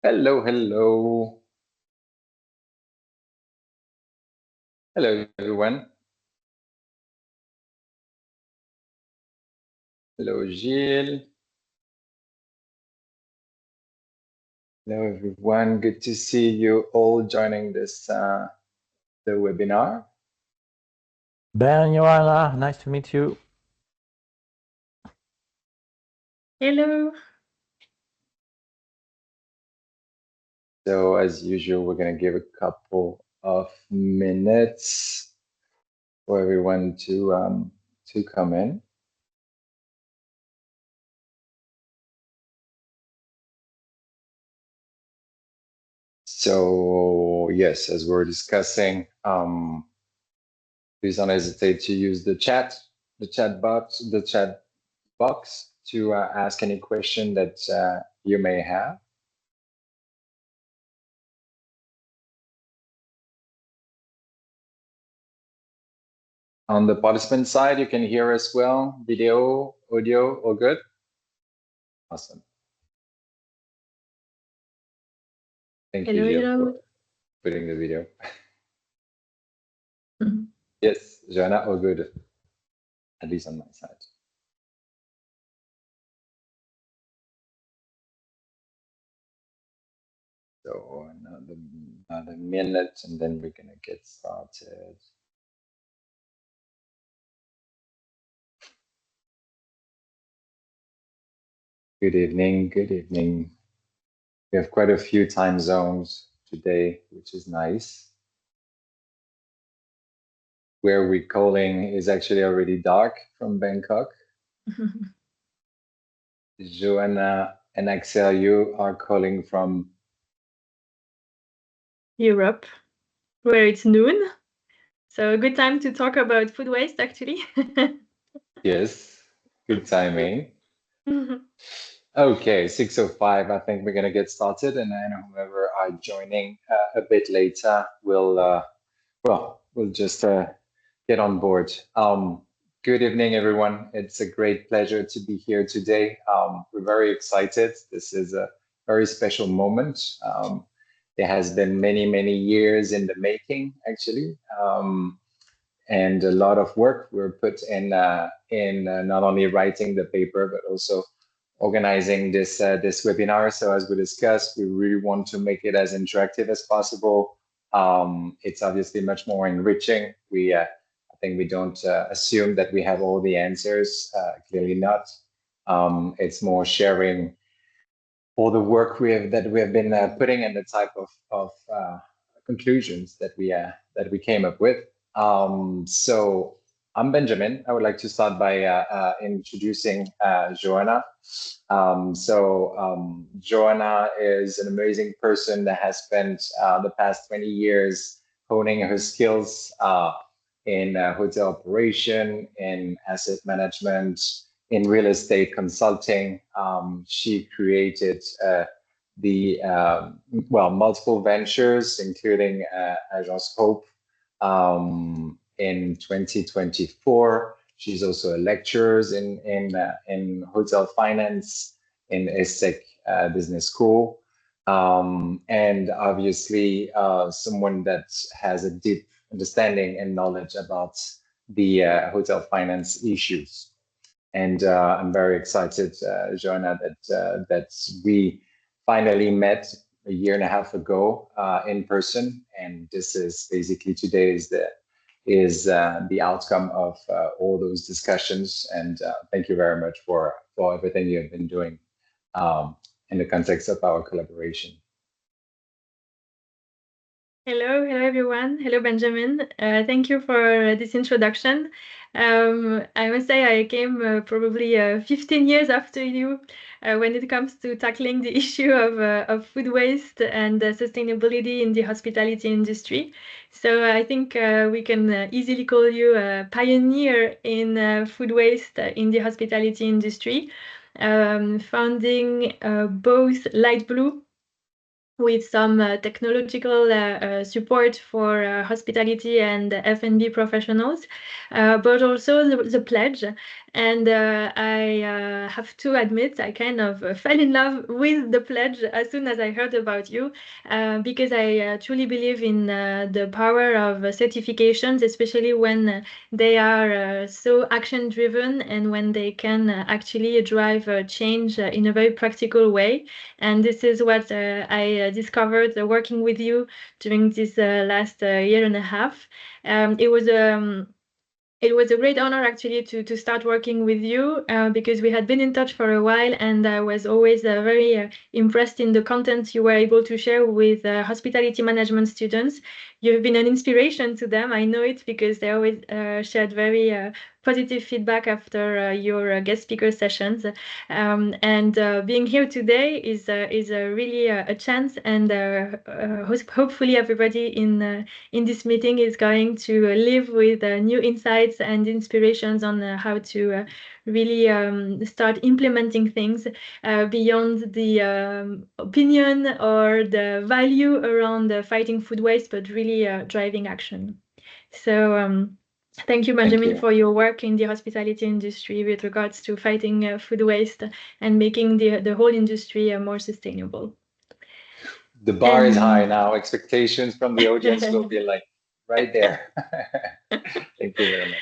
Hello, hello. Hello, everyone. Hello, Gilles. Hello, everyone. Good to see you all joining this the webinar. Ben, Joanna, nice to meet you. Hello. So, as usual, we're going to give a couple of minutes for everyone to come in. So, yes, as we're discussing, please don't hesitate to use the chat box, to ask any question that you may have. On the participant side, you can hear us well, video, audio, all good? Awesome. Thank you, Gilles, for putting the video. Yes, Joanna, all good, at least on my side. So another minute, and then we're gonna get started. Good evening, good evening. We have quite a few time zones today, which is nice. Where we're calling is actually already dark from Bangkok. Joanna and Axel, you are calling from Europe, where it's noon. So a good time to talk about food waste, actually. Yes, good timing. Okay, 6:05. I think we're gonna get started, and then whoever are joining a bit later will we'll just get on board. Good evening, everyone. It's a great pleasure to be here today. We're very excited. This is a very special moment. There has been many years in the making, actually, and a lot of work were put in not only writing the paper but also organizing this webinar. So as we discussed, we really want to make it as interactive as possible. It's obviously much more enriching. I think we don't assume that we have all the answers. Clearly not. It's more sharing all the work that we have been putting and the type of conclusions that we came up with. So I'm Benjamin. I would like to start by introducing Joanna. Joanna is an amazing person that has spent the past 20 years honing her skills in hotel operation, in asset management, in real estate consulting. She created multiple ventures, including Agence Hope in 2024. She's also a lecturer in hotel finance in ESSEC Business School. And obviously someone that has a deep understanding and knowledge about the hotel finance issues. And I'm very excited, Joanna, that we finally met a year and a half ago in person. And this is basically today is the outcome of all those discussions. And thank you very much for everything you have been doing in the context of our collaboration. Hello everyone. Hello Benjamin. Thank you for this introduction. I must say I came probably 15 years after you when it comes to tackling the issue of food waste and sustainability in the hospitality industry. So I think we can easily call you a pioneer in food waste in the hospitality industry, founding both Light Blue with some technological support for hospitality and F&B professionals, but also the pledge. And I have to admit, I kind of fell in love with the pledge as soon as I heard about you, because I truly believe in the power of certifications, especially when they are so action driven and when they can actually drive change in a very practical way. And this is what I discovered working with you during this last year and a half. It was a great honor actually to start working with you because we had been in touch for a while, and I was always very impressed in the content you were able to share with hospitality management students. You've been an inspiration to them. I know it because they always shared very positive feedback after your guest speaker sessions. And being here today is really a chance, and hopefully everybody in this meeting is going to live with new insights and inspirations on how to really start implementing things beyond the opinion or the value around fighting food waste, but really driving action. So thank you, Benjamin, you. for your work in the hospitality industry with regards to fighting food waste and making the whole industry more sustainable. The bar is high now. Expectations from the audience will be like right there. Thank you very much.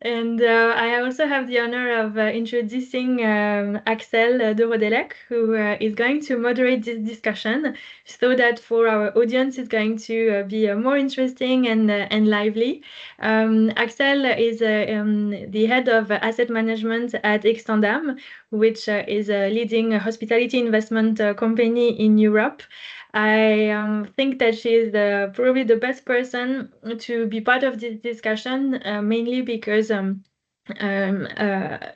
And I also have the honor of introducing Axel de Rodelec, who is going to moderate this discussion so that for our audience it's going to be more interesting and lively. Axel is the head of asset management at Extendam, which is a leading hospitality investment company in Europe. I think that she is probably the best person to be part of this discussion, mainly because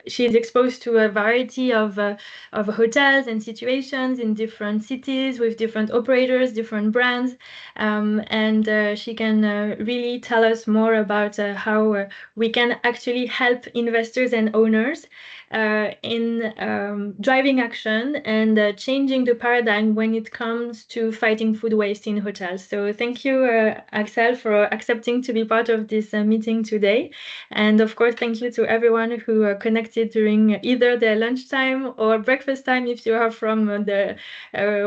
she is exposed to a variety of hotels and situations in different cities with different operators, different brands, and she can really tell us more about how we can actually help investors and owners in driving action and changing the paradigm when it comes to fighting food waste in hotels. So thank you, Axel, for accepting to be part of this meeting today. And of course, thank you to everyone who connected during either their lunchtime or breakfast time if you are from the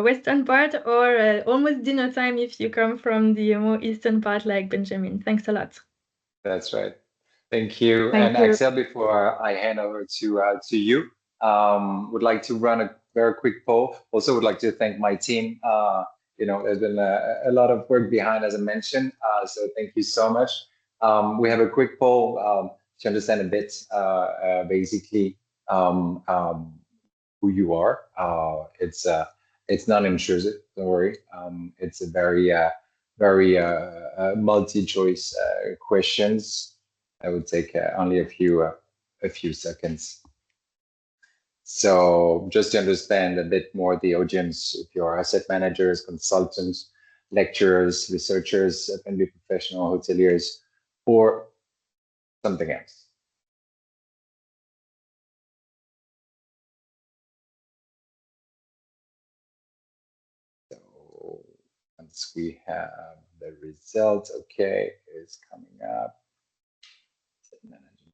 western part, or almost dinner time if you come from the more eastern part like Benjamin. Thanks a lot. That's right. Thank you. Thank And you. Axel, before I hand over to you, would like to run a very quick poll. Also, would like to thank my team. There's been a lot of work behind, as I mentioned. So thank you so much. We have a quick poll to understand a bit, basically, who you are. It's not intrusive. Don't worry. It's a very multi-choice questions. I would take only a few seconds. So just to understand a bit more the audience, if you're asset managers, consultants, lecturers, researchers, F&B professional, hoteliers, or something else. So once we have the results, okay, it's coming up.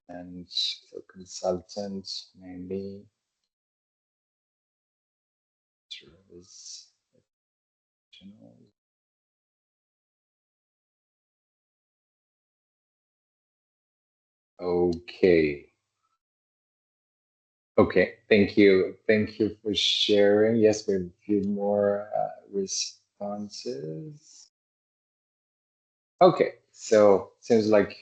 Management, so consultant, mainly. Service, okay. Okay, thank you. Thank you for sharing. Yes, we have a few more responses. Okay, so seems like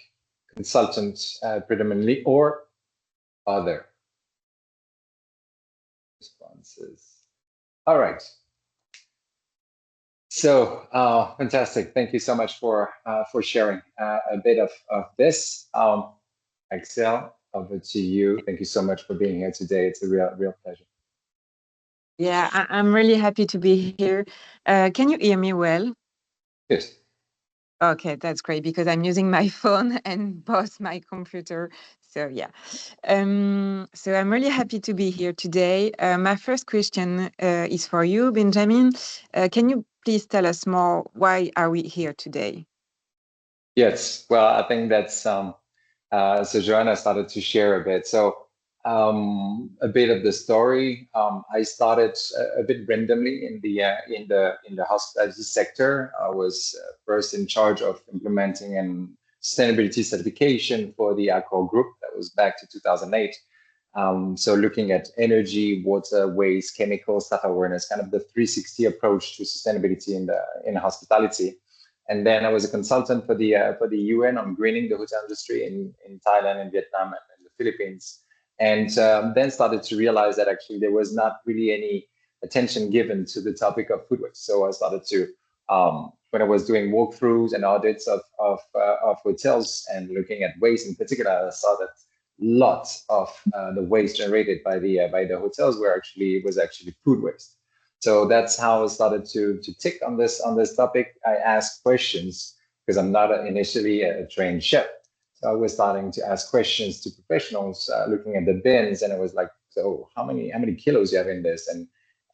consultants predominantly or other responses. All right. So fantastic. Thank you so much for sharing a bit of this. Axel, over to you. Thank you so much for being here today. It's a real pleasure. Yeah, I'm really happy to be here. Can you hear me well? Yes. Okay, that's great because I'm using my phone and both my computer. So yeah. So I'm really happy to be here today. My first question is for you, Benjamin. Can you please tell us more? Why are we here today? Yes, well, I think that's so Joanna started to share a bit. So a bit of the story. I started a bit randomly in the hospitality sector. I was first in charge of implementing an sustainability certification for the Accor Group. That was back to 2008. So looking at energy, water, waste, chemicals, staff awareness, kind of the 360 approach to sustainability in hospitality. And then I was a consultant for the UN on greening the hotel industry in Thailand and Vietnam and the Philippines. And then started to realize that actually there was not really any attention given to the topic of food waste. So I started to, when I was doing walkthroughs and audits of hotels and looking at waste in particular, I saw that lots of the waste generated by the hotels was actually food waste. So that's how I started to tick on this topic. I asked questions because I'm not initially a trained chef. So I was starting to ask questions to professionals, looking at the bins, and I was like, so how many kilos you have in this,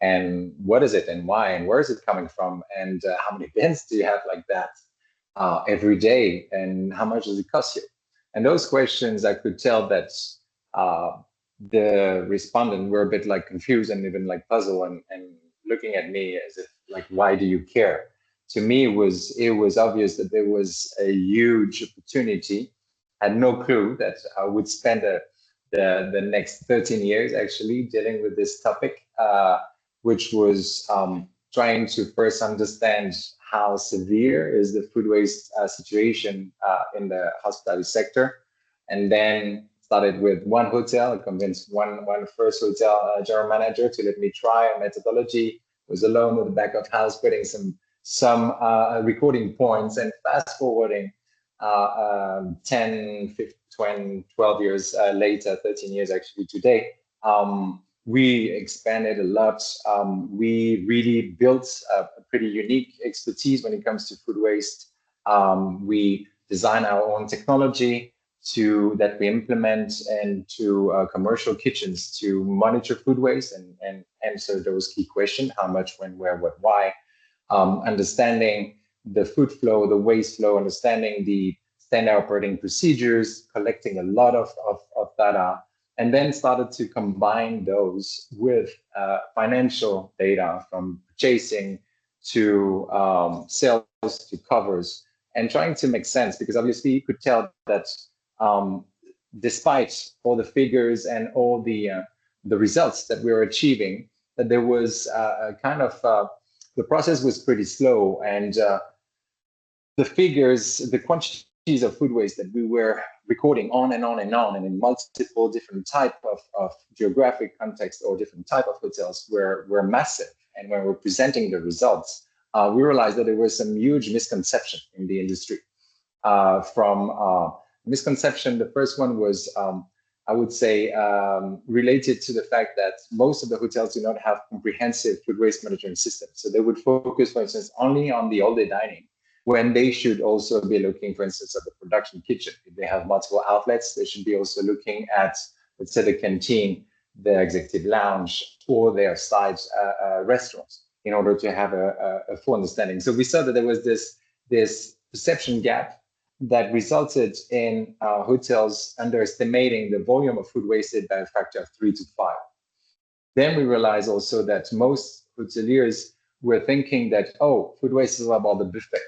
and what is it, and why, and where is it coming from, and how many bins do you have like that every day, and how much does it cost you? And those questions, I could tell that the respondent were a bit like confused and even like puzzled and looking at me as if like, why do you care? To me, it was obvious that there was a huge opportunity. I had no clue that I would spend the next 13 years actually dealing with this topic, which was trying to first understand how severe is the food waste situation in the hospitality sector, and then started with one hotel. I convinced one first hotel general manager to let me try a methodology. Was alone with the back of house, putting some recording points, and fast forwarding 10, 15, 20, 12 years later, 13 years actually today, we expanded a lot. We really built a pretty unique expertise when it comes to food waste. We design our own technology that we implement into commercial kitchens to monitor food waste and answer those key questions: how much, when, where, what, why. Understanding the food flow, the waste flow, understanding the standard operating procedures, collecting a lot of data, and then started to combine those with financial data from purchasing to sales to covers, and trying to make sense, because obviously you could tell that despite all the figures and all the results that we were achieving, that there was a kind of the process was pretty slow, and the figures, the quantities of food waste that we were recording on and on and on, and in multiple different type of geographic context or different type of hotels were massive. And when we're presenting the results, we realized that there was some huge misconception in the industry. From misconception, the first one was, I would say, related to the fact that most of the hotels do not have comprehensive food waste management systems. So they would focus, for instance, only on the all-day dining, when they should also be looking, for instance, at the production kitchen. If they have multiple outlets, they should be also looking at, let's say, the canteen, the executive lounge, or their side restaurants, in order to have a full understanding. So we saw that there was this perception gap that resulted in hotels underestimating the volume of food wasted by a factor of 3 to 5. Then we realized also that most hoteliers were thinking that, oh, food waste is about the buffet.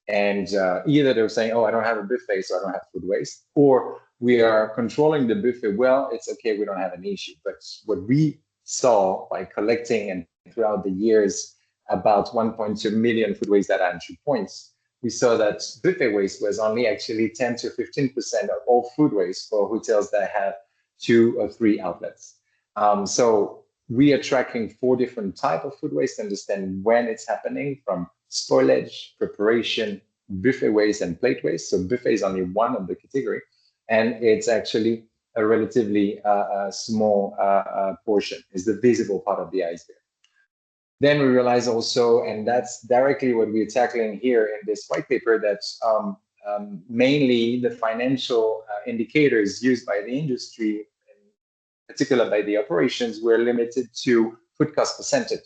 And either they were saying, oh, I don't have a buffet, so I don't have food waste, or we are controlling the buffet well, it's okay, we don't have an issue. But what we saw by collecting and throughout the years about 1.2 million food waste data entry points, we saw that buffet waste was only actually 10 to 15% of all food waste for hotels that have 2 or 3 outlets. So we are tracking 4 different types of food waste to understand when it's happening, from spoilage, preparation, buffet waste, and plate waste. So buffet is only one of the category, and it's actually a relatively small portion. It's the visible part of the iceberg. Then we realize also, and that's directly what we're tackling here in this white paper, that mainly the financial indicators used by the industry, in particular by the operations, were limited to food cost percentage.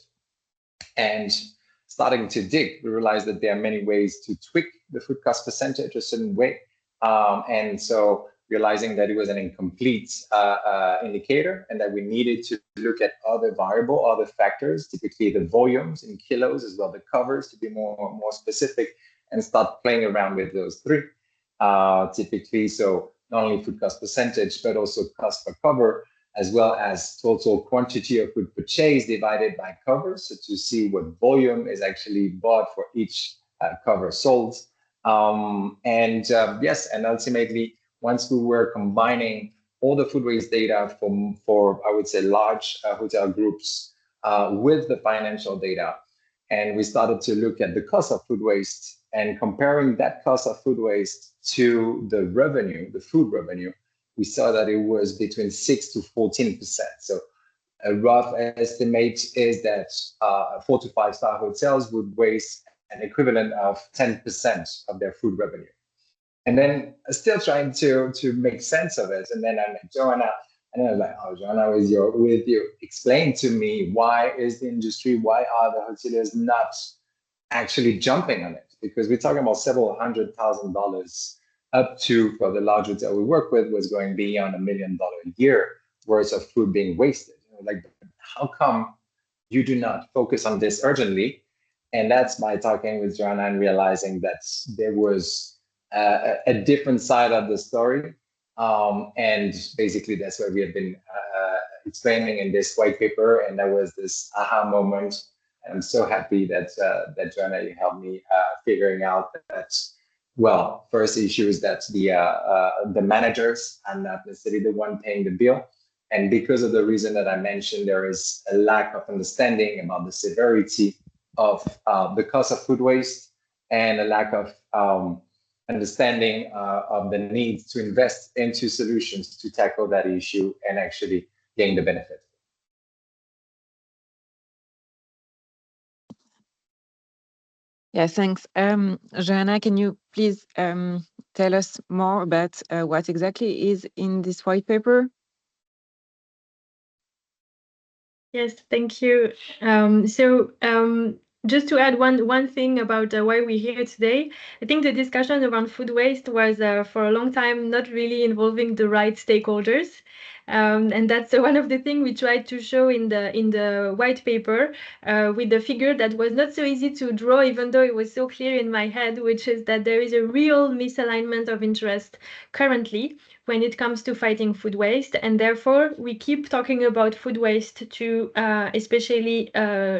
And starting to dig, we realized that there are many ways to tweak the food cost percentage a certain way. And so realizing that it was an incomplete indicator and that we needed to look at other other factors, typically the volumes in kilos as well, the covers to be more specific, and start playing around with those three typically. So not only food cost percentage, but also cost per cover, as well as total quantity of food purchased divided by cover, so to see what volume is actually bought for each cover sold. Yes, and ultimately, once we were combining all the food waste data for I would say, large hotel groups with the financial data, and we started to look at the cost of food waste and comparing that cost of food waste to the revenue, the food revenue, we saw that it was between 6 to 14%. So a rough estimate is that 4 to 5 star hotels would waste an equivalent of 10% of their food revenue. And then still trying to make sense of it. And then I met Joanna, and I was like, oh, Joanna, with you, explain to me, why is the industry, why are the hoteliers not actually jumping on it? Because we're talking about several $100,000 up to, for the large hotel we work with, was going beyond $1 million a year worth of food being wasted. Like, how come you do not focus on this urgently? And that's by talking with Joanna and realizing that there was a different side of the story. And basically that's what we have been explaining in this white paper. And that was this aha moment. And I'm so happy that that Joanna, you helped me figuring out that, well, first issue is that the managers are not necessarily the one paying the bill. And because of the reason that I mentioned, there is a lack of understanding about the severity of the cost of food waste, and a lack of understanding of the need to invest into solutions to tackle that issue and actually gain the benefit. Yeah, thanks. Joanna, can you please tell us more about what exactly is in this white paper? Yes, thank you. Just to add one thing about why we're here today, I think the discussion around food waste was for a long time not really involving the right stakeholders. And that's one of the things we tried to show in the white paper with the figure that was not so easy to draw, even though it was so clear in my head, which is that there is a real misalignment of interest currently when it comes to fighting food waste. And therefore, we keep talking about food waste to especially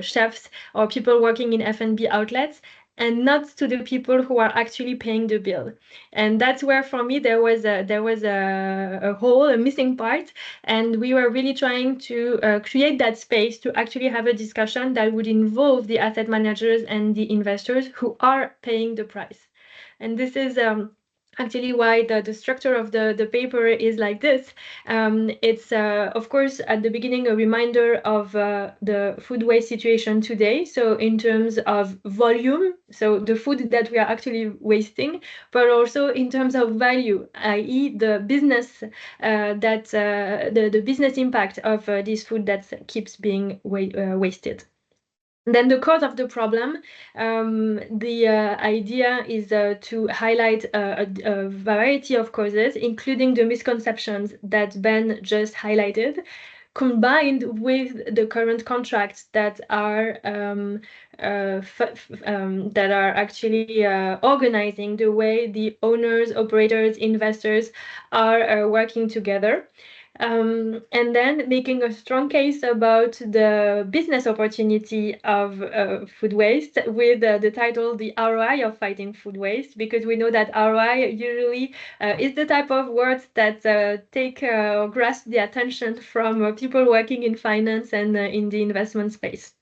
chefs or people working in F&B outlets, and not to the people who are actually paying the bill. And that's where, for me, there was a hole, a missing part. And we were really trying to create that space to actually have a discussion that would involve the asset managers and the investors who are paying the price. And this is actually why the structure of the paper is like this. It's of course at the beginning a reminder of the food waste situation today, so in terms of volume, so the food that we are actually wasting, but also in terms of value, i.e. the business the business impact of this food that keeps being wasted. Then the cause of the problem, the idea is to highlight a variety of causes, including the misconceptions that Ben just highlighted, combined with the current contracts that are actually organizing the way the owners, operators, investors are working together. And then making a strong case about the business opportunity of food waste with the title, The ROI of Fighting Food Waste, because we know that ROI usually is the type of words that grasp the attention from people working in finance and in the investment space.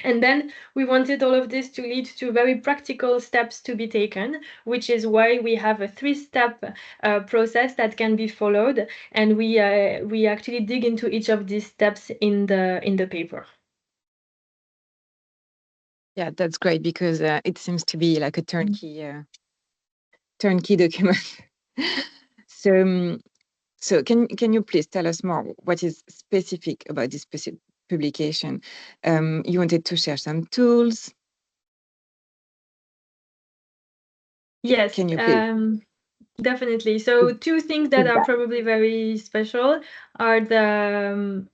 And then we wanted all of this to lead to very practical steps to be taken, which is why we have a 3-step process that can be followed, and we actually dig into each of these steps in the paper. Yeah, that's great because it seems to be like a turnkey document. So can you please tell us more what is specific about this specific publication? You wanted to share some tools. Yes. Can you please? Definitely. So two things that are probably very special are the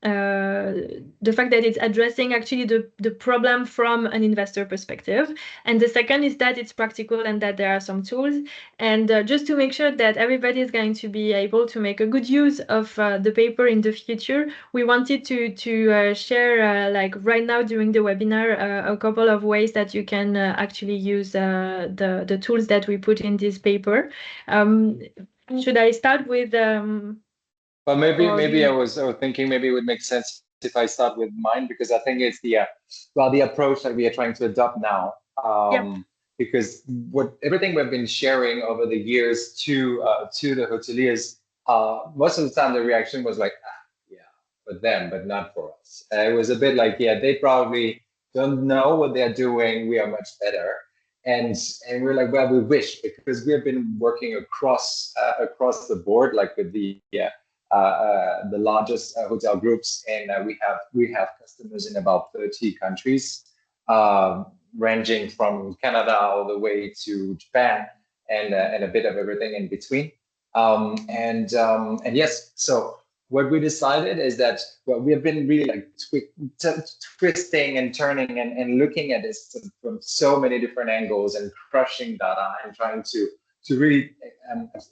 fact that it's addressing actually the problem from an investor perspective, and the second is that it's practical and that there are some tools. And just to make sure that everybody is going to be able to make a good use of the paper in the future, we wanted to share like right now during the webinar a couple of ways that you can actually use the tools that we put in this paper. Should I start with Well, maybe I was thinking maybe it would make sense if I start with mine, because I think it's the the approach that we are trying to adopt now. Because everything we've been sharing over the years to the hoteliers, most of the time the reaction was like, yeah, for them, but not for us. It was a bit like, yeah, they probably don't know what they're doing. We are much better. And we're like, well, we wish, because we have been working across the board, like with the largest hotel groups, and we have customers in about 30 countries, ranging from Canada all the way to Japan, and a bit of everything in between. And yes, so what we decided is that, well, we have been really like twisting and turning and looking at this from so many different angles and crushing data and trying to really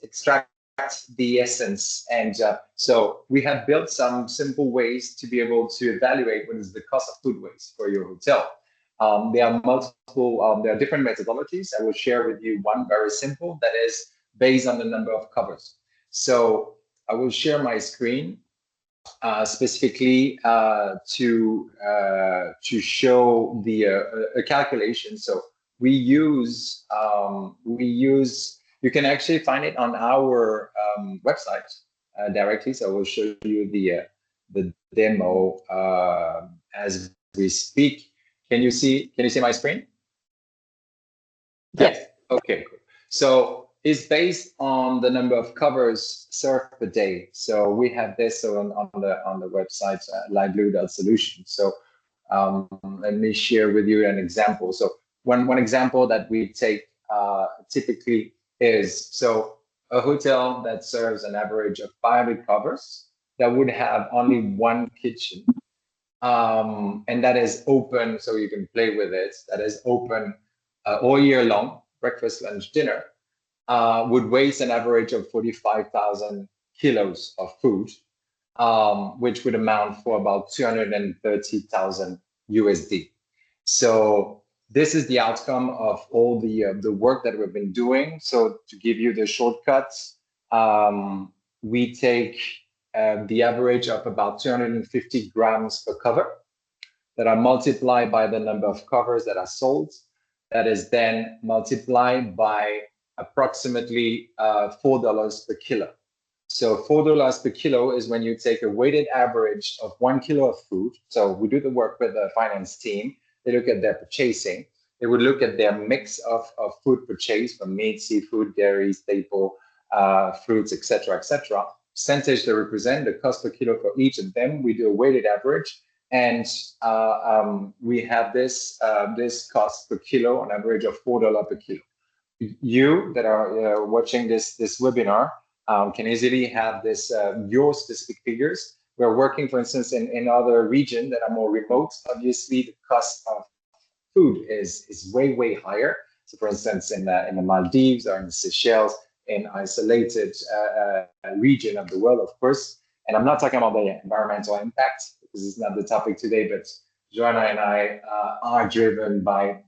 extract the essence. And so we have built some simple ways to be able to evaluate what is the cost of food waste for your hotel. There are multiple, there are different methodologies. I will share with you one very simple that is based on the number of covers. So I will share my screen specifically to show the a calculation. So we use you can actually find it on our website directly. So I will show you the demo as we speak. Can you see my screen? Yes. Okay, cool. So it's based on the number of covers served per day. So we have this on the website lightblue.solutions. So let me share with you an example. So one example that we take typically is, so a hotel that serves an average of 500 covers that would have only one kitchen, and that is open, so you can play with it. That is open all year long, breakfast, lunch, dinner. Would waste an average of 45,000 kilos of food, which would amount for about 230,000 USD. So this is the outcome of all the work that we've been doing. So to give you the shortcuts, we take the average of about 250 grams per cover that are multiplied by the number of covers that are sold. That is then multiplied by approximately $4 per kilo. So $4 per kilo is when you take a weighted average of 1 kilo of food. So we do the work with the finance team. They look at their purchasing. They would look at their mix of food purchase from meat, seafood, dairy, staple, fruits, etc., etc. Percentage they represent, the cost per kilo for each of them. We do a weighted average, and we have this cost per kilo on average of $4 per kilo. You that are watching this webinar can easily have this your specific figures. We're working, for instance, in other regions that are more remote. Obviously, the cost of food is way higher. So, for instance, in the Maldives or in the Seychelles, in isolated region of the world, of course. And I'm not talking about the environmental impact, because it's not the topic today, but Joanna and I are driven by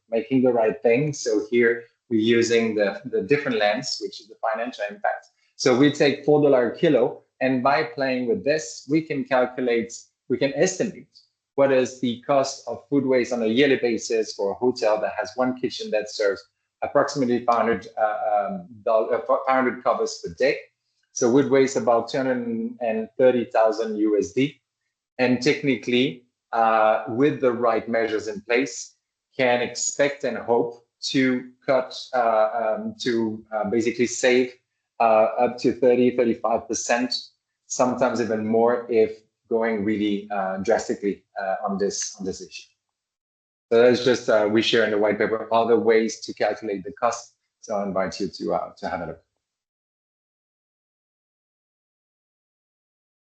making the right thing. So here we're using the different lens, which is the financial impact. So we take $4 a kilo, and by playing with this, we can estimate what is the cost of food waste on a yearly basis for a hotel that has one kitchen that serves approximately 500 covers per day. So would waste about 230,000 USD. And technically, with the right measures in place, can expect and hope to cut, basically save up to 30-35%, sometimes even more if going really drastically on this issue. So that's just we share in the white paper other ways to calculate the cost. So I invite you to have a look.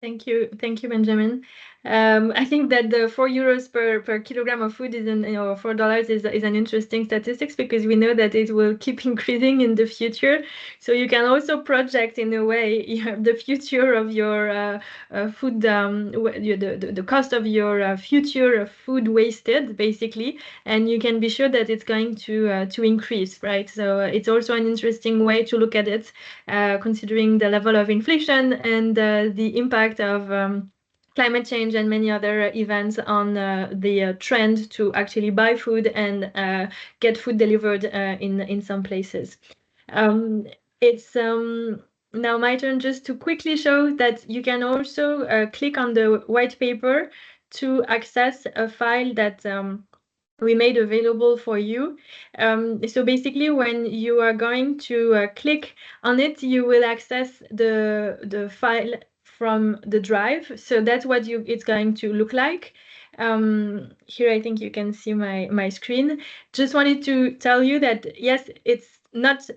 Thank you, Benjamin. I think that the €4 per kilogram of food is $4 is an interesting statistics, because we know that it will keep increasing in the future. So you can also project in a way the future of your food, the cost of your future food wasted, basically, and you can be sure that it's going to increase, right? So it's also an interesting way to look at it, considering the level of inflation and the impact of climate change and many other events on the trend to actually buy food and get food delivered in some places. It's now my turn just to quickly show that you can also click on the white paper to access a file that we made available for you. So basically, when you are going to click on it, you will access the file from the drive. So that's what it's going to look like. Here, I think you can see my screen. Just wanted to tell you that, yes, it's not,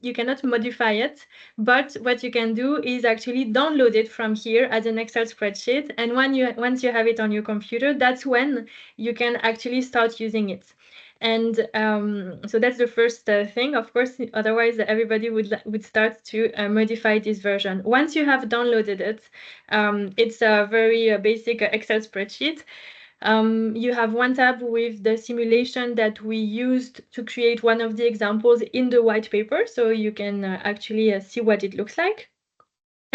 you cannot modify it, but what you can do is actually download it from here as an Excel spreadsheet. And once you have it on your computer, that's when you can actually start using it. And so that's the first thing. Of course, otherwise everybody would start to modify this version. Once you have downloaded it, it's a very basic Excel spreadsheet. You have one tab with the simulation that we used to create one of the examples in the white paper, so you can actually see what it looks like.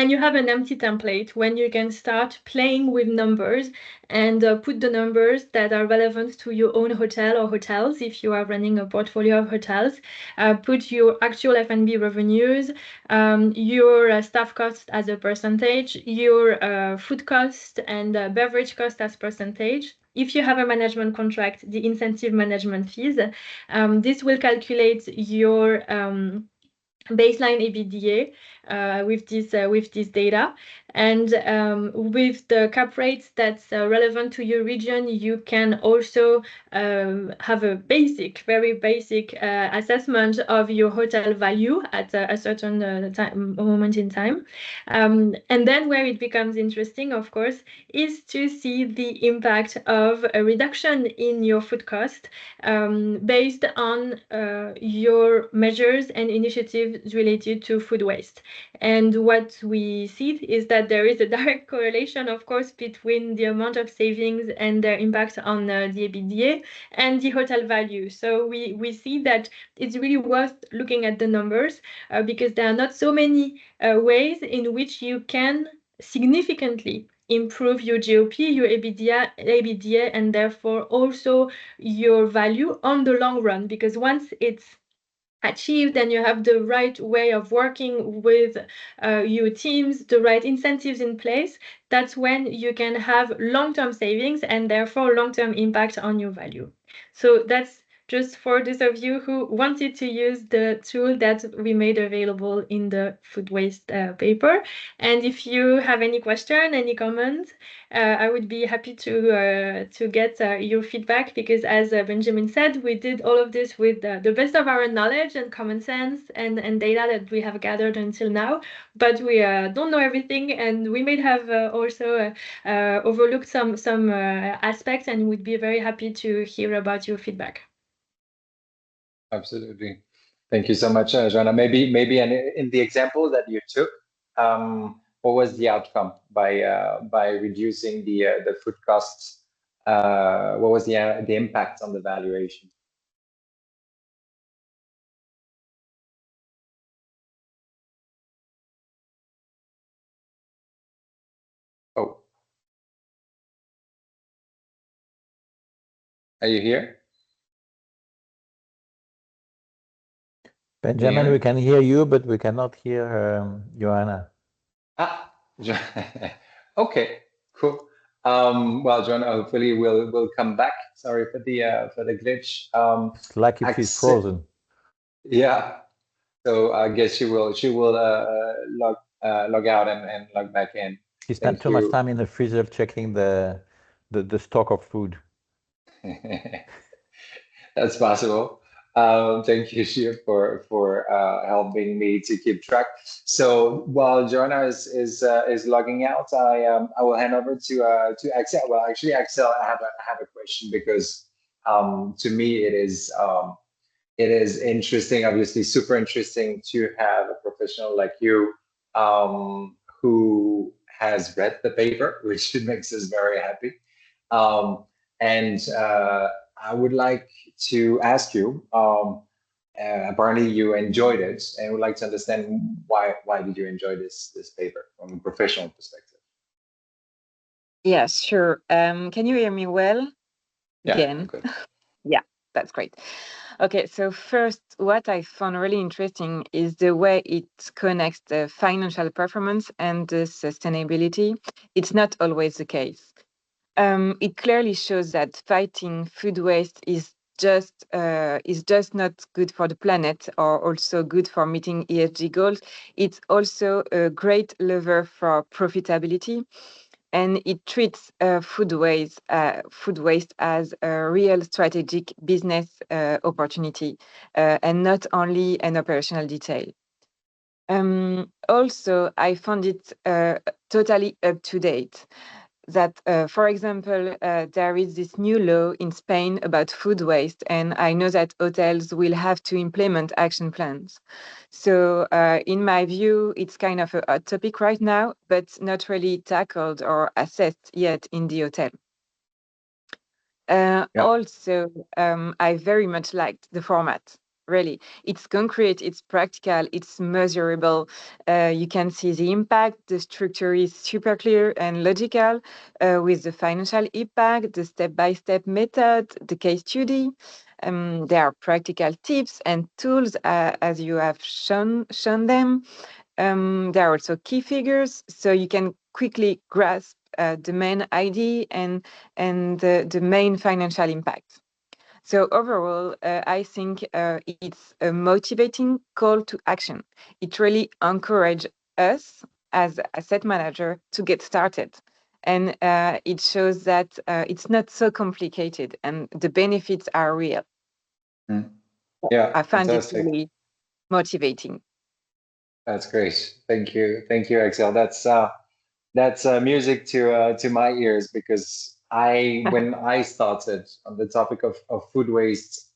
And you have an empty template when you can start playing with numbers and put the numbers that are relevant to your own hotel or hotels if you are running a portfolio of hotels. Put your actual F&B revenues, your staff cost as a percentage, your food cost and beverage cost as percentage. If you have a management contract, the incentive management fees. This will calculate your baseline EBITDA with this data, and with the cap rates that's relevant to your region, you can also have a very basic assessment of your hotel value at a certain moment in time. And then where it becomes interesting, of course, is to see the impact of a reduction in your food cost based on your measures and initiatives related to food waste. And what we see is that there is a direct correlation, of course, between the amount of savings and their impact on the EBITDA and the hotel value. So we see that it's really worth looking at the numbers because there are not so many ways in which you can significantly improve your GOP, your EBITDA, and therefore also your value on the long run. Because once it's achieved and you have the right way of working with your teams, the right incentives in place, that's when you can have long-term savings and therefore long-term impact on your value. So that's just for those of you who wanted to use the tool that we made available in the food waste paper. And if you have any question, any comment, I would be happy to get your feedback, because as Benjamin said, we did all of this with the best of our knowledge and common sense and data that we have gathered until now. But we don't know everything, and we may have also overlooked some aspects, and would be very happy to hear about your feedback. Absolutely. Thank you so much, Joanna. Maybe in the example that you took, what was the outcome by reducing the food costs? What was the impact on the valuation? Oh, are you here? Benjamin, Yeah. we can hear you, but we cannot hear Joanna. Okay, cool. Well, John, hopefully we'll come back. Sorry for the glitch. It's like if she's frozen. Yeah. So I guess she will log out and log back in. She spent too much time in the freezer checking the stock of food. That's possible. Thank you, Shia, for helping me to keep track. So while Joanna is logging out, I will hand over to Axel. Well, actually, Axel, I have a question because to me it is interesting, obviously super interesting to have a professional like you who has read the paper, which makes us very happy. And I would like to ask you, apparently you enjoyed it, and would like to understand why did you enjoy this paper from a professional perspective? Yes, sure. Can you hear me well? Yeah, Again? good. Yeah, that's great. Okay, so first, what I found really interesting is the way it connects the financial performance and the sustainability. It's not always the case. It clearly shows that fighting food waste is just not good for the planet or also good for meeting ESG goals. It's also a great lever for profitability, and it treats food waste as a real strategic business opportunity and not only an operational detail. Also, I found it totally up to date. That, for example, there is this new law in Spain about food waste, and I know that hotels will have to implement action plans. So, in my view, it's kind of a hot topic right now, but not really tackled or assessed yet in the hotel. Also, I very much liked the format. Really, it's concrete, it's practical, it's measurable. You can see the impact. The structure is super clear and logical, with the financial impact, the step-by-step method, the case study. There are practical tips and tools, as you have shown them. There are also key figures, so you can quickly grasp the main idea and the main financial impact. So overall, I think it's a motivating call to action. It really encourages us as asset manager to get started. And it shows that it's not so complicated and the benefits are real. Yeah, I found it fantastic. really motivating. That's great. Thank you, Axel. That's music to my ears, because when I started on the topic of food waste,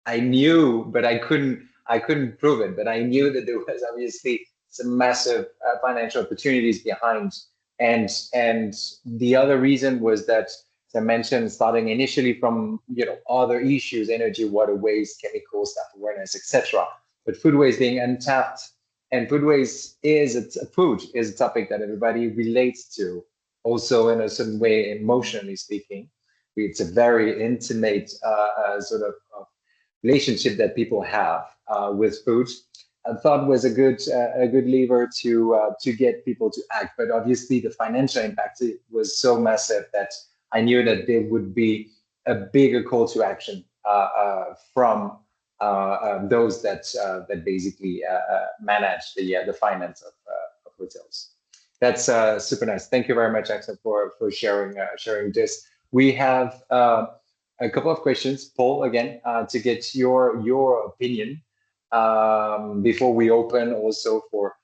I knew, but I couldn't prove it. But I knew that there was obviously some massive financial opportunities behind, and the other reason was that, as I mentioned, starting initially from other issues, energy, water waste, chemicals, staff awareness, etc. But food waste being untapped, and food waste is a topic that everybody relates to, also in a certain way, emotionally speaking. It's a very intimate sort of relationship that people have with food. I thought was a good lever to get people to act. But obviously, the financial impact was so massive that I knew that there would be a bigger call to action from those that basically manage the finance of hotels. That's super nice. Thank you very much, Axel, for sharing this. We have a couple of questions, Paul, again, to get your opinion before we open also for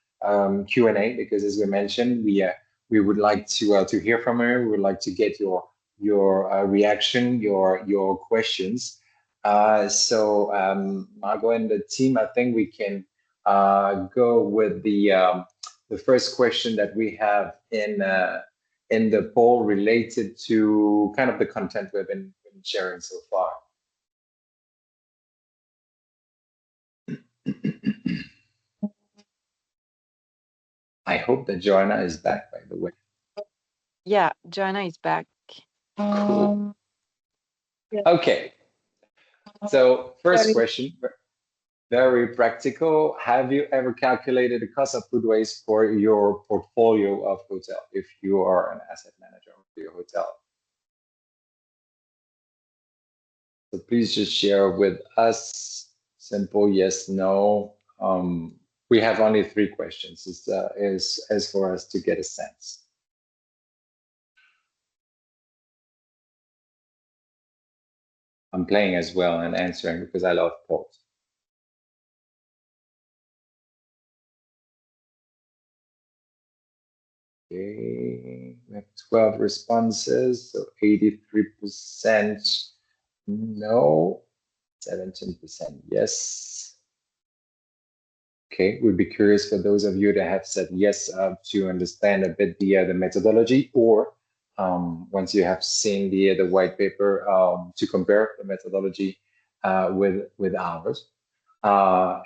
Q&A, because as we mentioned, we would like to hear from you. We would like to get your reaction, your questions. So Margot and the team, I think we can go with the first question that we have in the poll related to kind of the content we've been sharing so far. I hope that Joanna is back, by the way. Yeah, Joanna is back. Cool. Okay. So first question, very practical. Have you ever calculated the cost of food waste for your portfolio of hotel if you are an asset manager? for your hotel. So please just share with us, simple yes, no. We have only 3 questions, is for us to get a sense. I'm playing as well and answering because I love polls. Okay, we have 12 responses, so 83% no, 17% yes. Okay, we'd be curious for those of you that have said yes to understand a bit the methodology, or once you have seen the white paper, to compare the methodology with ours.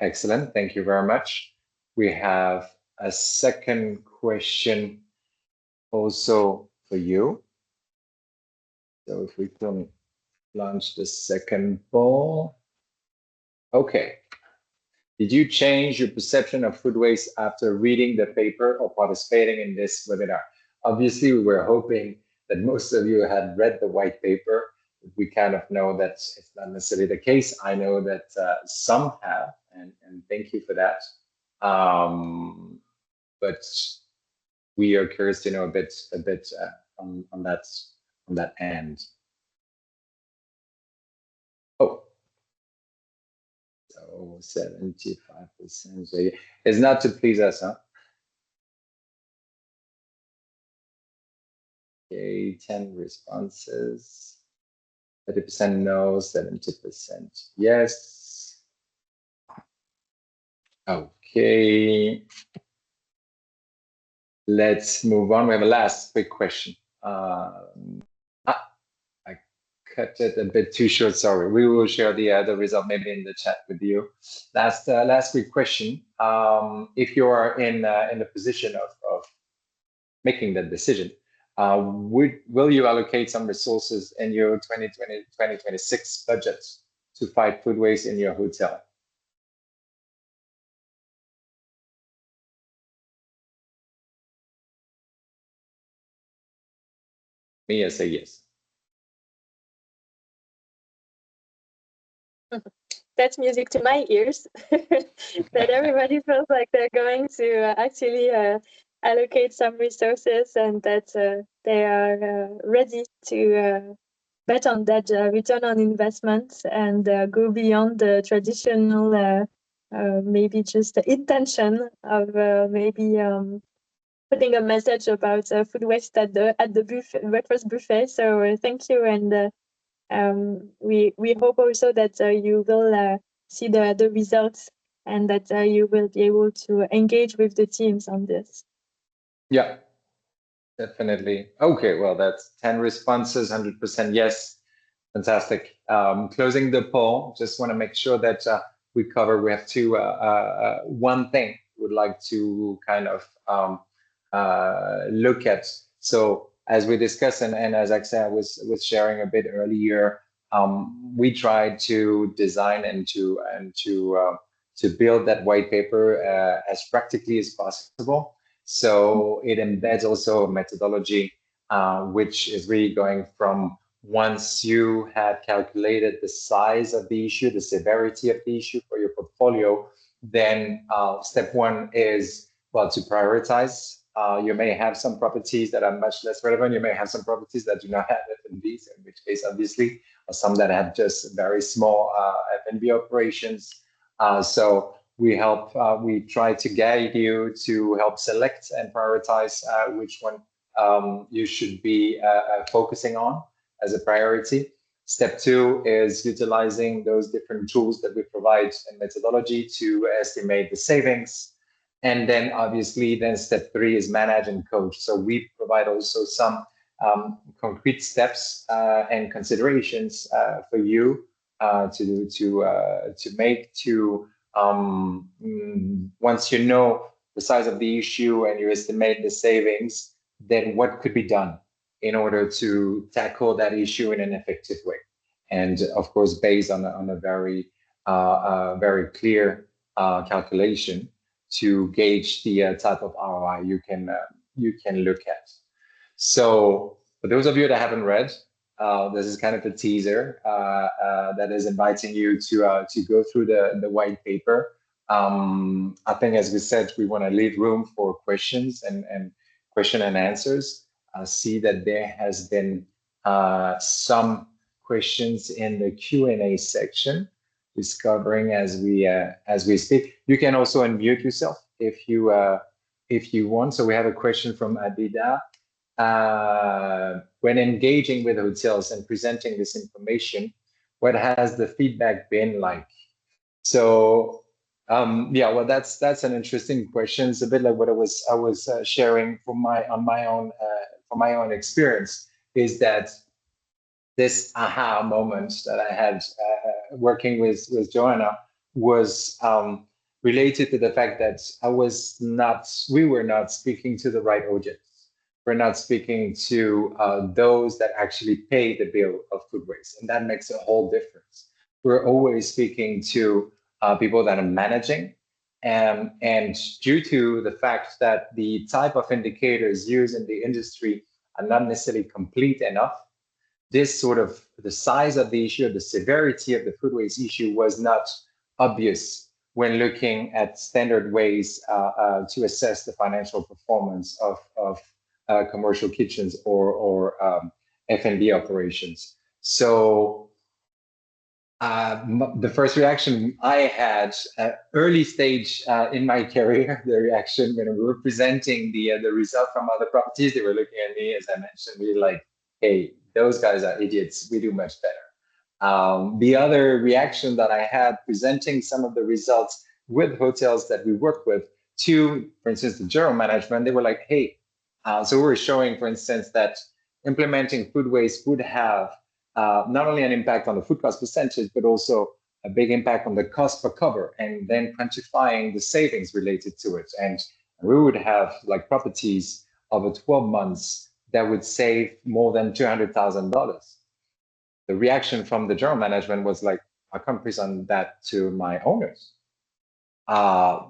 Excellent, thank you very much. We have a second question also for you. So if we can launch the second poll. Okay. Did you change your perception of food waste after reading the paper or participating in this webinar? Obviously, we were hoping that most of you had read the white paper. We kind of know that it's not necessarily the case. I know that some have, and thank you for that. But we are curious to know a bit on that end. Oh. So 75%. So it's not to please us, huh? Okay, 10 responses. 30% no, 70% yes. Okay. Let's move on. We have a last quick question. I cut it a bit too short. Sorry. We will share the result maybe in the chat with you. Last quick question. If you are in the position of making that decision, will you allocate some resources in your 2026 budget to fight food waste in your hotel? Me, I say yes. That's music to my ears. That everybody feels like they're going to actually allocate some resources, and that they are ready to bet on that return on investment and go beyond the traditional maybe just the intention of maybe putting a message about food waste at the buffet, breakfast buffet. So thank you, and we hope also that you will see the results, and that you will be able to engage with the teams on this. Yeah, definitely. Okay, well, that's 10 responses, 100% yes. Fantastic. Closing the poll, just want to make sure that we have one thing we'd like to kind of look at. So as we discussed, and as Axel was sharing a bit earlier, we tried to design and to build that white paper as practically as possible. So it embeds also a methodology, which is really going from once you had calculated the size of the issue, the severity of the issue for your portfolio, then step 1 is, well, to prioritize. You may have some properties that are much less relevant. You may have some properties that do not have F&Bs, in which case, obviously, or some that have just very small F&B operations. So we try to guide you to help select and prioritize which one you should be focusing on as a priority. Step 2 is utilizing those different tools that we provide in methodology to estimate the savings. And then obviously, step 3 is manage and coach. So we provide also some concrete steps and considerations for you to make to once you know the size of the issue and you estimate the savings, then what could be done in order to tackle that issue in an effective way. And of course, based on a very clear calculation to gauge the type of ROI you can look at. So For those of you that haven't read, this is kind of a teaser that is inviting you to go through the white paper. I think, as we said, we want to leave room for questions and question and answers. I see that there has been some questions in the Q&A section, discovering as we speak. You can also unmute yourself if you want. So we have a question from Abida. When engaging with hotels and presenting this information, what has the feedback been like? So yeah, well, that's an interesting question. It's a bit like what I was sharing from my own experience, is that this aha moment that I had working with Joanna was related to the fact that we were not speaking to the right audience. We're not speaking to those that actually pay the bill of food waste, and that makes a whole difference. We're always speaking to people that are managing, and due to the fact that the type of indicators used in the industry are not necessarily complete enough, this sort of the size of the issue, the severity of the food waste issue was not obvious when looking at standard ways to assess the financial performance of commercial kitchens or F&B operations. So the first reaction I had early stage in my career, the reaction when we were presenting the result from other properties, they were looking at me, as I mentioned, really like, hey, those guys are idiots, we do much better. The other reaction that I had presenting some of the results with hotels that we work with to, for instance, the general management, they were like, hey, so we were showing, for instance, that implementing food waste would have not only an impact on the food cost percentage, but also a big impact on the cost per cover, and then quantifying the savings related to it. And we would have like properties over 12 months that would save more than $200,000. The reaction from the general management was like, I can't present that to my owners.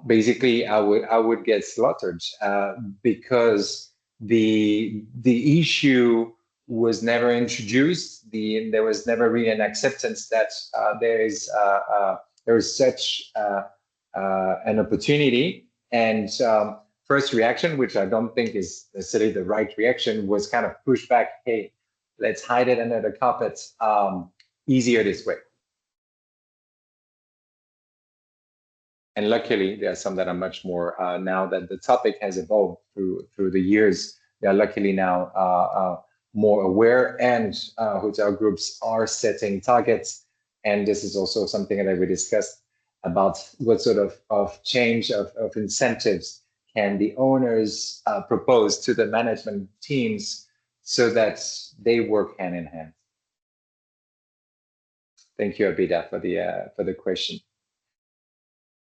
Basically, I would get slaughtered because the issue was never introduced. There was never really an acceptance that there is such an opportunity. And first reaction, which I don't think is necessarily the right reaction, was kind of push back. Hey, let's hide it under the carpet. Easier this way. And luckily, there are some that are much more now that the topic has evolved through the years. They are luckily now more aware, and hotel groups are setting targets. And this is also something that we discussed about what sort of change of incentives can the owners propose to the management teams so that they work hand in hand. Thank you, Abida, for the question.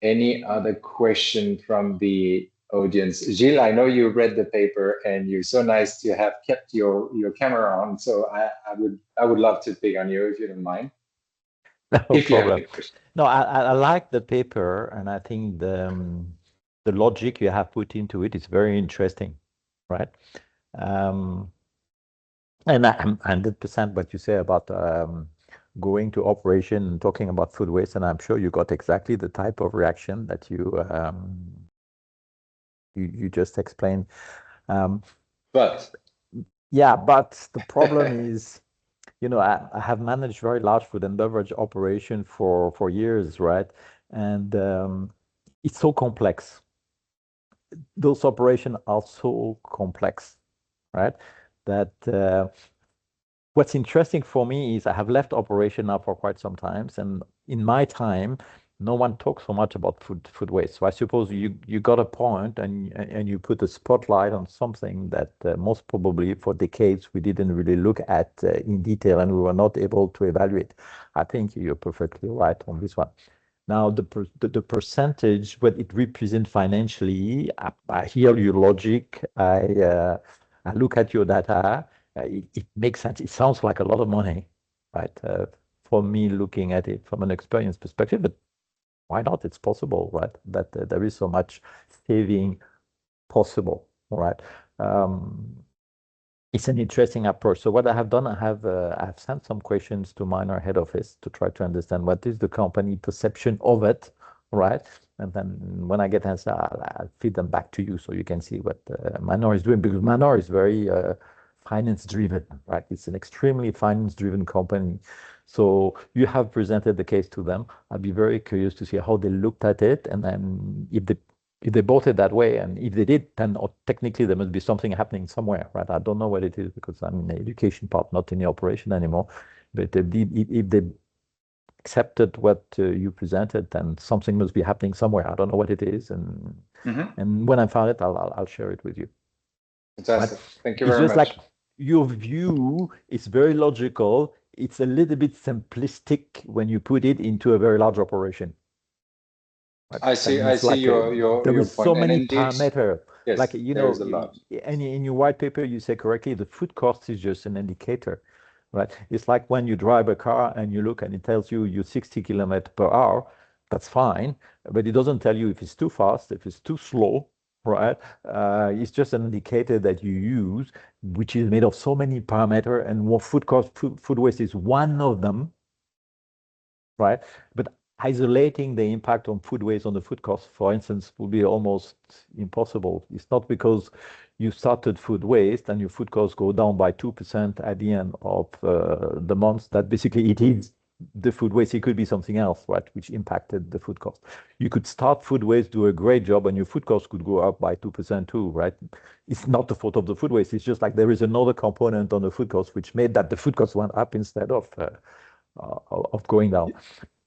Any other question from the audience? Gilles, I know you read the paper and you're so nice to have kept your camera on. So I would love to pick on you if you don't mind. No if you have problem. any questions. No, I like the paper, and I think the logic you have put into it is very interesting, right? And I'm 100% what you say about going to operation and talking about food waste, and I'm sure you got exactly the type of reaction that you just explained. But yeah, but the problem is, you know, I have managed very large food and beverage operation for years, right? And it's so complex. Those operations are so complex, right? That what's interesting for me is I have left operation now for quite some time, and in my time, no one talks so much about food waste. So I suppose you got a point, and you put a spotlight on something that most probably for decades we didn't really look at in detail, and we were not able to evaluate. I think you're perfectly right on this one. Now the percentage, what it represents financially, I hear your logic. I look at your data. It makes sense. It sounds like a lot of money, right? For me, looking at it from an experience perspective, but why not? It's possible, right? That there is so much saving possible, right? It's an interesting approach. So what I have done, I've sent some questions to Minor head office to try to understand what is the company perception of it, right? And then when I get answer, I'll feed them back to you so you can see what Minor is doing, because Minor is very finance driven, right? It's an extremely finance driven company. So you have presented the case to them. I'd be very curious to see how they looked at it, and then if they bought it that way, and if they did, then technically there must be something happening somewhere, right? I don't know what it is because I'm in the education part, not in the operation anymore. But if they accepted what you presented, then something must be happening somewhere. I don't know what it is, and when I find it, I'll share it with you. Fantastic. Thank you It's very just much. like your view is very logical. It's a little bit simplistic when you put it into a very large operation. Right? I see. That I means see like your there your is point. so And many indeed, parameters. yes, Like you there know, is a lot. and in your white paper you say correctly, the food cost is just an indicator, right? It's like when you drive a car and you look and it tells you you're 60 kilometers per hour. That's fine, but it doesn't tell you if it's too fast, if it's too slow, right? It's just an indicator that you use, which is made of so many parameters, and what food cost, food waste is one of them, right? But isolating the impact on food waste on the food cost, for instance, would be almost impossible. It's not because you started food waste and your food costs go down by 2% at the end of the month that basically it is the food waste. It could be something else, right, which impacted the food cost. You could start food waste, do a great job, and your food cost could go up by 2% too, right? It's not the fault of the food waste. It's just like there is another component on the food cost which made that the food cost went up instead of going down.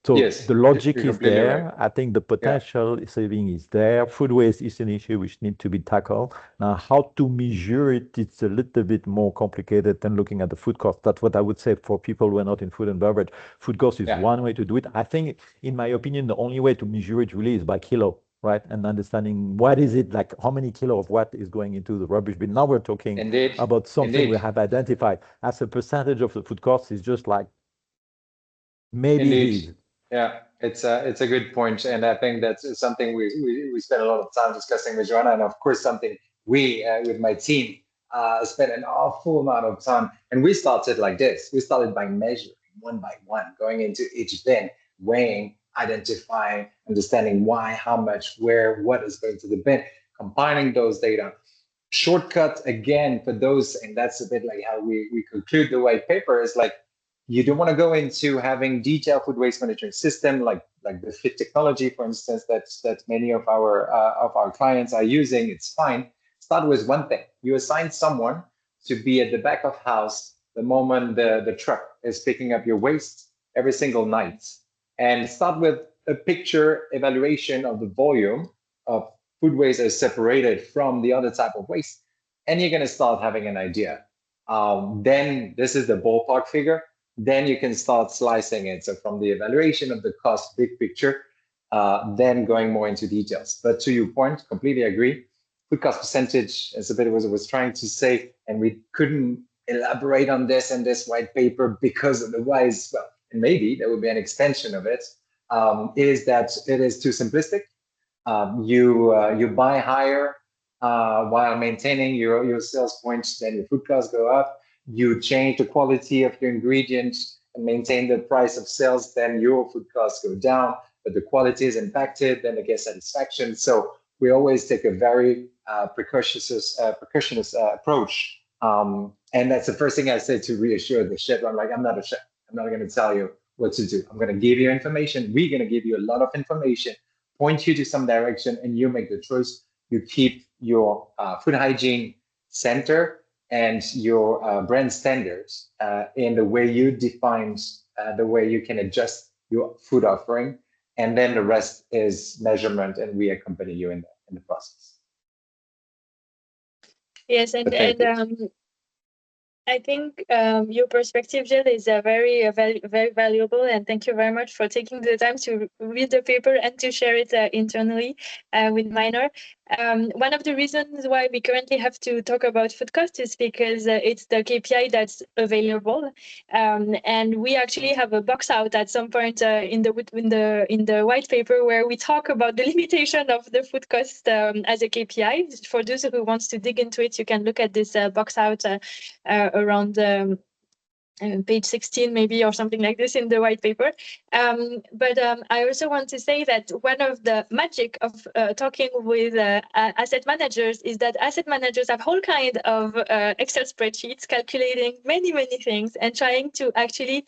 So Yes, the logic you're is completely there. right. I think the potential saving is there. Food waste is an issue which needs to be tackled. Now, how to measure it, it's a little bit more complicated than looking at the food cost. That's what I would say for people who are not in food and beverage. Food cost is one way to do it. I think, in my opinion, the only way to measure it really is by kilo, right? And understanding what is it, like how many kilo of what is going into the rubbish bin. Now we're talking about something we have identified as a percentage of the food cost is just like maybe it is. Yeah, it's a good point, and I think that's something we spend a lot of time discussing with Joanna, and of course something we with my team spent an awful amount of time. And we started like this. We started by measuring one by one, going into each bin, weighing, identifying, understanding why, how much, where, what is going to the bin, compiling those data. Shortcut again for those, and that's a bit like how we conclude the white paper is like, you don't want to go into having detailed food waste management system like the FIT technology, for instance, that many of our clients are using. It's fine. Start with one thing. You assign someone to be at the back of house the moment the truck is picking up your waste every single night, and start with a picture evaluation of the volume of food waste as separated from the other type of waste, and you're going to start having an idea. Then this is the ballpark figure. Then you can start slicing it. So from the evaluation of the cost, big picture, then going more into details. But to your point, completely agree. Food cost percentage is a bit what I was trying to say, and we couldn't elaborate on this in this white paper because otherwise, well, and maybe there would be an extension of it, is that it is too simplistic. You buy higher while maintaining your sales points, then your food costs go up. You change the quality of your ingredients and maintain the price of sales, then your food costs go down, but the quality is impacted, then the guest satisfaction. So we always take a very precautionist approach. And that's the first thing I say to reassure the chef. I'm like, I'm not a chef. I'm not going to tell you what to do. I'm going to give you information. We're going to give you a lot of information, point you to some direction, and you make the choice. You keep your food hygiene center and your brand standards in the way you define the way you can adjust your food offering, and then the rest is measurement, and we accompany you in the process. Yes, and I think your perspective, Jill, is very valuable, and thank you very much for taking the time to read the paper and to share it internally with Minor. One of the reasons why we currently have to talk about food cost is because it's the KPI that's available, and we actually have a box out at some point in the white paper where we talk about the limitation of the food cost as a KPI. For those who wants to dig into it, you can look at this box out around page 16 maybe, or something like this in the white paper. But I also want to say that one of the magic of talking with asset managers is that asset managers have whole kind of Excel spreadsheets calculating many things and trying to actually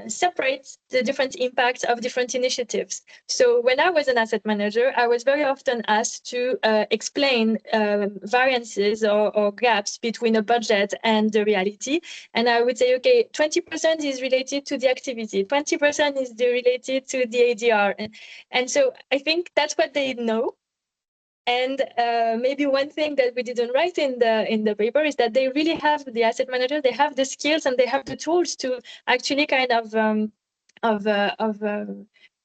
separate the different impacts of different initiatives. So when I was an asset manager, I was very often asked to explain variances or gaps between a budget and the reality. And I would say, okay, 20% is related to the activity, 20% is related to the ADR. And so I think that's what they know. And maybe one thing that we didn't write in the paper is that they really have, the asset manager, they have the skills and they have the tools to actually kind of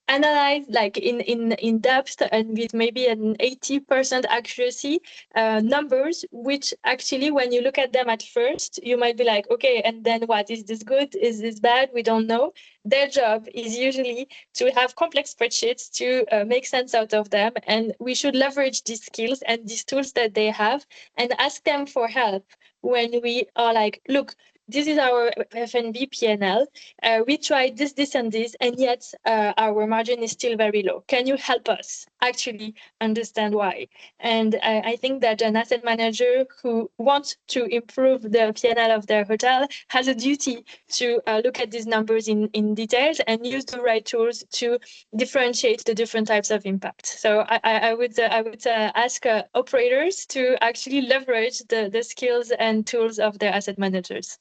analyze, like in depth and with maybe an 80% accuracy numbers, which actually when you look at them at first, you might be like, okay, and then what? Is this good? Is this bad? We don't know. Their job is usually to have complex spreadsheets to make sense out of them. And we should leverage these skills and these tools that they have and ask them for help when we are like, look, this is our F&B P&L. We tried this, and this, and yet our margin is still very low. Can you help us actually understand why? And I think that an asset manager who wants to improve the P&L of their hotel has a duty to look at these numbers in details and use the right tools to differentiate the different types of impact. So I would ask operators to actually leverage the skills and tools of their asset managers.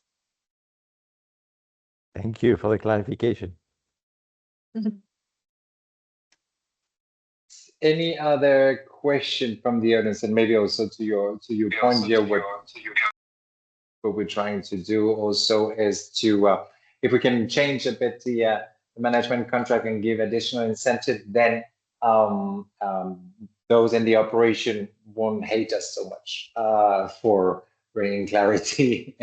Thank you for the clarification. Any other question from the audience, and maybe also to your point here, what we're trying to do also is to, if we can change a bit the management contract and give additional incentive, then those in the operation won't hate us so much for bringing clarity.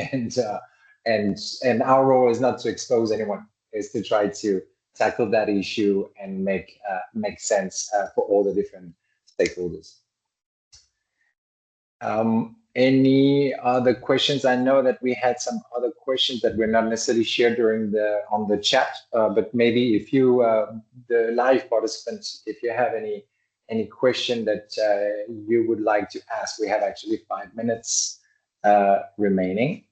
And our role is not to expose anyone, is to try to tackle that issue and make sense for all the different stakeholders. Any other questions? I know that we had some other questions that were not necessarily shared during on the chat, but maybe if you, the live participants, if you have any question that you would like to ask, we have actually 5 minutes remaining.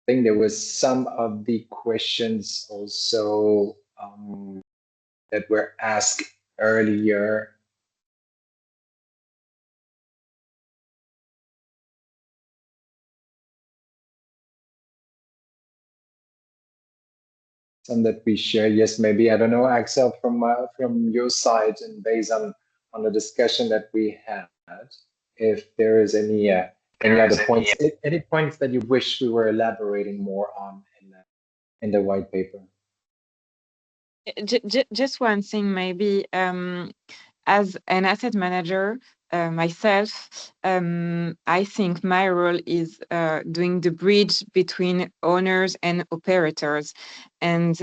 I think there was some of the questions also that were asked earlier. Some that we shared, yes, maybe, I don't know, Axel, from your side and based on the discussion that we had, if there is any other points, any points that you wish we were elaborating more on in the white paper? Just one thing, maybe, as an asset manager, myself, I think my role is doing the bridge between owners and operators. And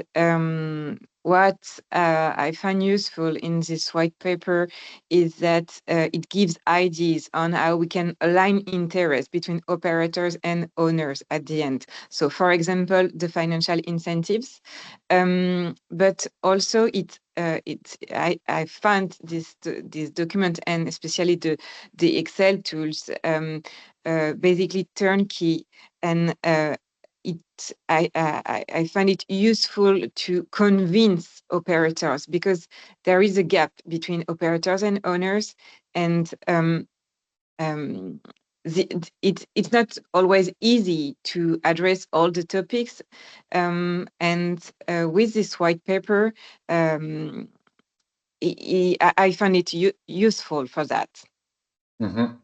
what I find useful in this white paper is that it gives ideas on how we can align interests between operators and owners at the end. So, for example, the financial incentives, but also I found this document, and especially the Excel tools, basically turnkey, and I find it useful to convince operators, because there is a gap between operators and owners, and it's not always easy to address all the topics. And with this white paper, I find it useful for that. Mm-hmm.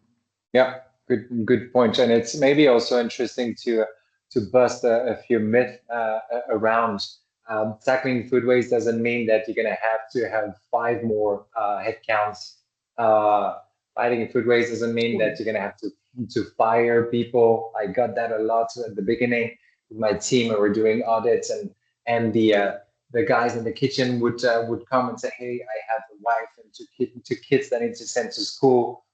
Yeah, good point. And it's maybe also interesting to bust a few myths around tackling food waste doesn't mean that you're going to have 5 more headcounts. Fighting food waste doesn't mean that you're going to have to fire people. I got that a lot at the beginning with my team when we're doing audits, and the guys in the kitchen would come and say, "Hey, I have a wife and two kids that I need to send to school."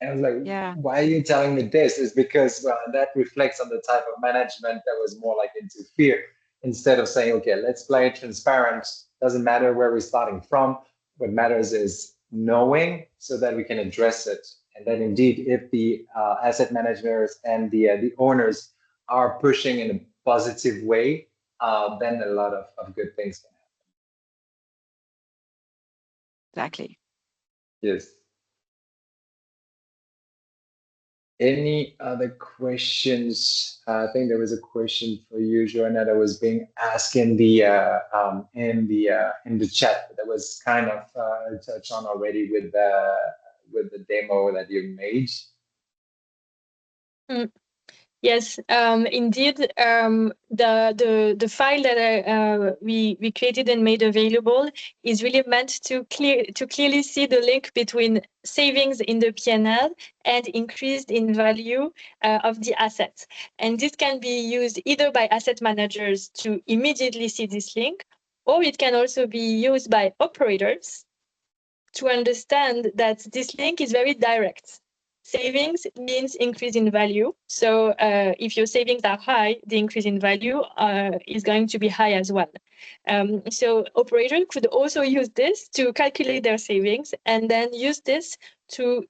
And I was like, Yeah. "Why are you telling me this?" It's because that reflects on the type of management that was more like into fear, instead of saying, "Okay, let's play transparent. Doesn't matter where we're starting from. What matters is knowing so that we can address it." And then indeed, if the asset managers and the owners are pushing in a positive way, then a lot of good things can happen. Exactly. Yes. Any other questions? I think there was a question for you, Joanna, that was being asked in the chat. That was kind of touched on already with the demo that you made. Yes, indeed. The file that we created and made available is really meant to clearly see the link between savings in the P&L and increased in value of the assets. And this can be used either by asset managers to immediately see this link, or it can also be used by operators to understand that this link is very direct. Savings means increase in value. So if your savings are high, the increase in value is going to be high as well. So operators could also use this to calculate their savings and then use this to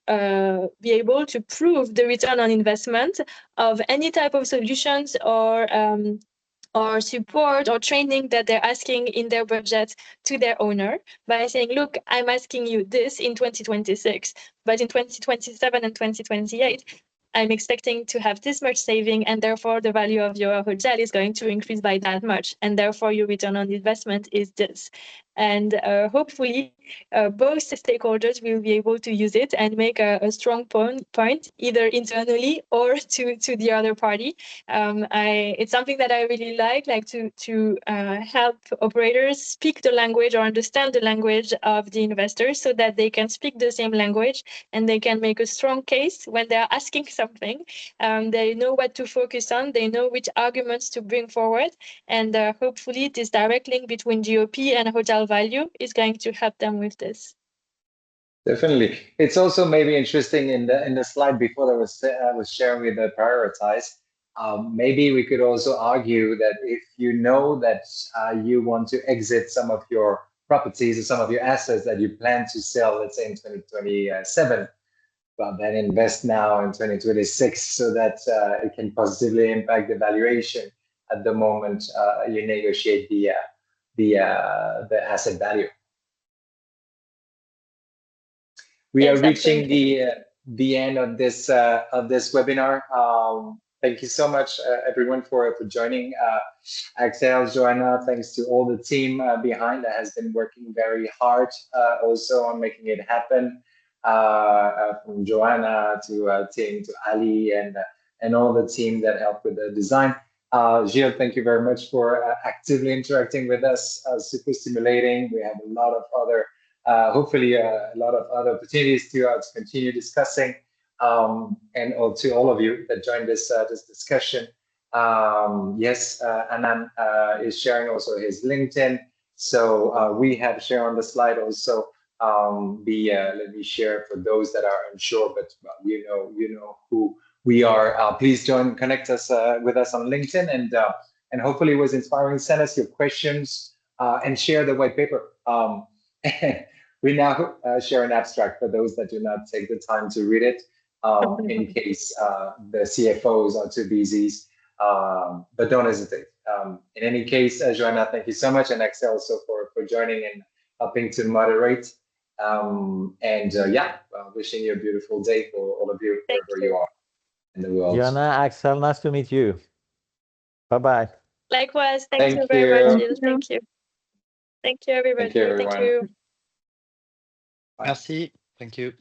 be able to prove the return on investment of any type of solutions or support or training that they're asking in their budget to their owner by saying, look, I'm asking you this in 2026, but in 2027 and 2028, I'm expecting to have this much saving, and therefore the value of your hotel is going to increase by that much, and therefore your return on investment is this. And hopefully both stakeholders will be able to use it and make a strong point either internally or to the other party. It's something that I really like to help operators speak the language or understand the language of the investors so that they can speak the same language and they can make a strong case when they're asking something. They know what to focus on, they know which arguments to bring forward, and hopefully this direct link between GOP and hotel value is going to help them with this. Definitely. It's also maybe interesting in the slide before that I was sharing with the prioritize. Maybe we could also argue that if you know that you want to exit some of your properties or some of your assets that you plan to sell, let's say in 2027, but then invest now in 2026 so that it can positively impact the valuation at the moment you negotiate the asset value. We Yes, are reaching absolutely. the end of this webinar. Thank you so much, everyone, for joining. Axel, Joanna, thanks to all the team behind that has been working very hard also on making it happen. From Joanna to Tim to Ali and all the team that helped with the design. Gilles, thank you very much for actively interacting with us. Super stimulating. We have a lot of other hopefully a lot of other opportunities to continue discussing, and to all of you that joined this discussion. Yes, Anand is sharing also his LinkedIn. So we have shared on the slide also. Let me share for those that are unsure, but you know who we are. Please connect us with us on LinkedIn, and hopefully it was inspiring. Send us your questions and share the white paper. We now share an abstract for those that do not take the time to read it, in case the CFOs are too busy. But don't hesitate. In any case, Joanna, thank you so much, and Axel also for joining and helping to moderate. Wishing you a beautiful day for all of you, wherever you are in the world. Joanna, Axel, nice to meet you. Bye-bye. Likewise, thank you Thank very much, you. Gilles. Thank you. Thank you, everybody. Thank you, everyone. Thank you. Bye. Merci. Thank you.